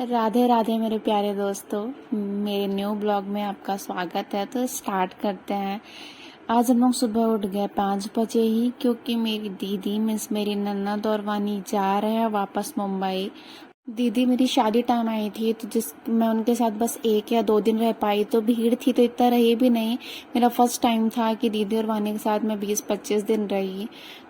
राधे राधे मेरे प्यारे दोस्तों। मेरे न्यू ब्लॉग में आपका स्वागत है। तो स्टार्ट करते हैं। आज हम लोग सुबह उठ गए 5 बजे ही, क्योंकि मेरी दीदी मीन्स मेरी नन्नद और वानी जा रहे हैं वापस मुंबई। दीदी मेरी शादी टाइम आई थी, तो जिस मैं उनके साथ बस 1 या 2 दिन रह पाई, तो भीड़ थी तो इतना रही भी नहीं। मेरा फर्स्ट टाइम था कि दीदी और वानी के साथ मैं 20-25 दिन रही,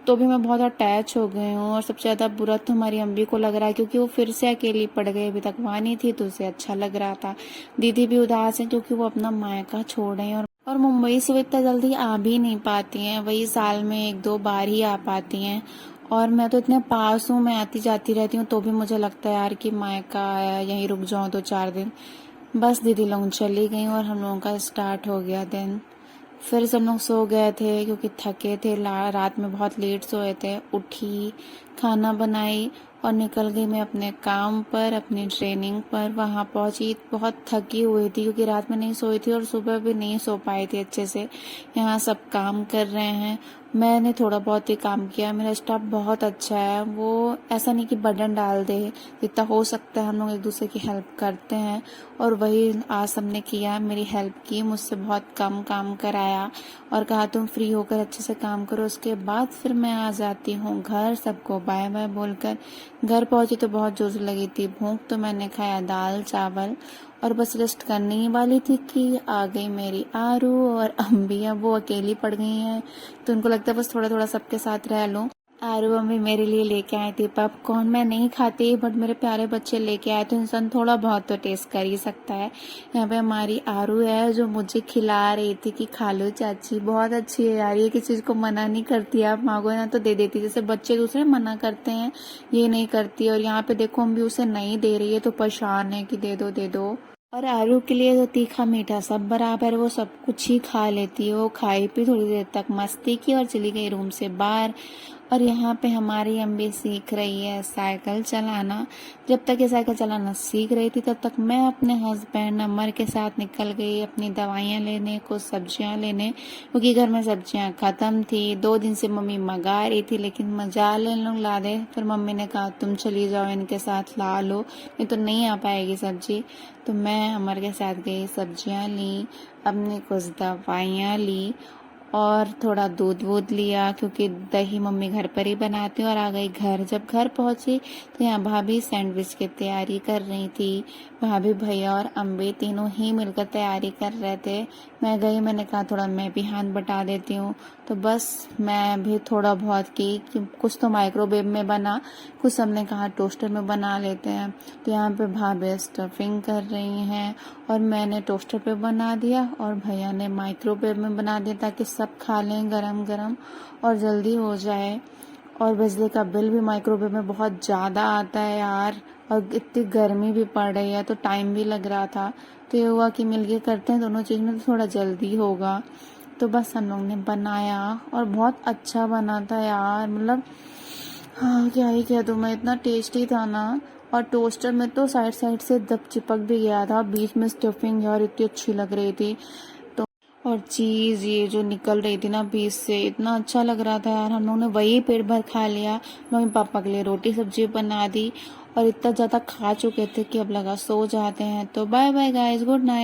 तो भी मैं बहुत अटैच हो गई हूँ। और सबसे ज़्यादा बुरा तो हमारी अम्बी को लग रहा है, क्योंकि वो फिर से अकेली पड़ गई। अभी तक वानी थी तो उसे अच्छा लग रहा था। दीदी भी उदास है क्योंकि वो अपना मायका छोड़ रही हैं, और मुंबई से वो इतना जल्दी आ भी नहीं पाती हैं। वही साल में 1-2 बार ही आ पाती हैं। और मैं तो इतने पास हूँ, मैं आती जाती रहती हूँ, तो भी मुझे लगता है यार कि मायका आया, यहीं रुक जाऊँ 2-4 दिन। बस दीदी लोग चली गई और हम लोगों का स्टार्ट हो गया दिन। फिर सब लोग सो गए थे क्योंकि थके थे, रात में बहुत लेट सोए थे। उठी, खाना बनाई और निकल गई मैं अपने काम पर, अपनी ट्रेनिंग पर। वहाँ पहुंची, बहुत थकी हुई थी क्योंकि रात में नहीं सोई थी और सुबह भी नहीं सो पाई थी अच्छे से। यहाँ सब काम कर रहे हैं, मैंने थोड़ा बहुत ही काम किया। मेरा स्टाफ बहुत अच्छा है, वो ऐसा नहीं कि बर्डन डाल दे। जितना हो सकता है हम लोग एक दूसरे की हेल्प करते हैं, और वही आज सबने किया, मेरी हेल्प की, मुझसे बहुत कम काम कराया और कहा तुम फ्री होकर अच्छे से काम करो। उसके बाद फिर मैं आ जाती हूँ घर, सबको बाय बाय बोलकर। घर पहुंची तो बहुत जोर से लगी थी भूख, तो मैंने खाया दाल चावल और बस रेस्ट करने ही वाली थी कि आ गई मेरी आरू और अम्बी। अब वो अकेली पड़ गई हैं, तो उनको लगता है बस थोड़ा थोड़ा सबके साथ रह लूं। आरू अम्बी मेरे लिए लेके आई थी पॉपकॉर्न। मैं नहीं खाती, बट मेरे प्यारे बच्चे लेके आए, तो इंसान थोड़ा बहुत तो टेस्ट कर ही सकता है। यहाँ पे हमारी आरू है जो मुझे खिला रही थी कि खा लो चाची, बहुत अच्छी है यार, ये किसी चीज को मना नहीं करती, आप मांगो ना तो दे देती। जैसे बच्चे दूसरे मना करते हैं, ये नहीं करती। और यहाँ पे देखो हम भी उसे नहीं दे रही है, तो परेशान है कि दे दो दे दो। और आरू के लिए तो तीखा मीठा सब बराबर, वो सब कुछ ही खा लेती है। वो खाई पी थोड़ी देर तक मस्ती की और चली गई रूम से बाहर। और यहाँ पे हमारी अम्बी सीख रही है साइकिल चलाना। जब तक ये साइकिल चलाना सीख रही थी, तब तक मैं अपने हस्बैंड अमर के साथ निकल गई अपनी दवाइयाँ लेने, कुछ सब्जियाँ लेने, क्योंकि घर में सब्जियाँ खत्म थी। 2 दिन से मम्मी मंगा रही थी, लेकिन मजाल इन लोग ला दे। फिर मम्मी ने कहा तुम चली जाओ, इनके साथ ला लो, नहीं तो नहीं आ पाएगी सब्जी। तो मैं अमर के साथ गई, सब्जियाँ ली, अपनी कुछ दवाइयाँ ली और थोड़ा दूध वूध लिया, क्योंकि दही मम्मी घर पर ही बनाती और आ गई घर। जब घर पहुंची तो यहाँ भाभी सैंडविच की तैयारी कर रही थी। भाभी, भैया और अम्बे तीनों ही मिलकर तैयारी कर रहे थे। मैं गई, मैंने कहा थोड़ा मैं भी हाथ बटा देती हूँ। तो बस मैं भी थोड़ा बहुत की कि कुछ तो माइक्रोवेव में बना, कुछ सबने कहा टोस्टर में बना लेते हैं। तो यहाँ पे भाभी स्टफिंग कर रही हैं और मैंने टोस्टर पे बना दिया और भैया ने माइक्रोवेव में बना दिया, ताकि सब खा लें गरम गरम और जल्दी हो जाए। और बिजली का बिल भी माइक्रोवेव में बहुत ज़्यादा आता है यार, और इतनी गर्मी भी पड़ रही है, तो टाइम भी लग रहा था। तो ये हुआ कि मिलके करते हैं दोनों चीज़ में, तो थोड़ा जल्दी होगा। तो बस हम लोग ने बनाया और बहुत अच्छा बना था यार, मतलब हाँ क्या ही कह दूँ मैं, इतना टेस्टी था ना। और टोस्टर में तो साइड साइड से दब चिपक भी गया था, बीच में स्टफिंग यार इतनी अच्छी लग रही थी। तो और चीज़ ये जो निकल रही थी ना बीच से, इतना अच्छा लग रहा था यार। हम लोगों ने वही पेट भर खा लिया। मम्मी पापा के लिए रोटी सब्जी बना दी और इतना ज़्यादा खा चुके थे कि अब लगा सो जाते हैं। तो bye bye guys, good night.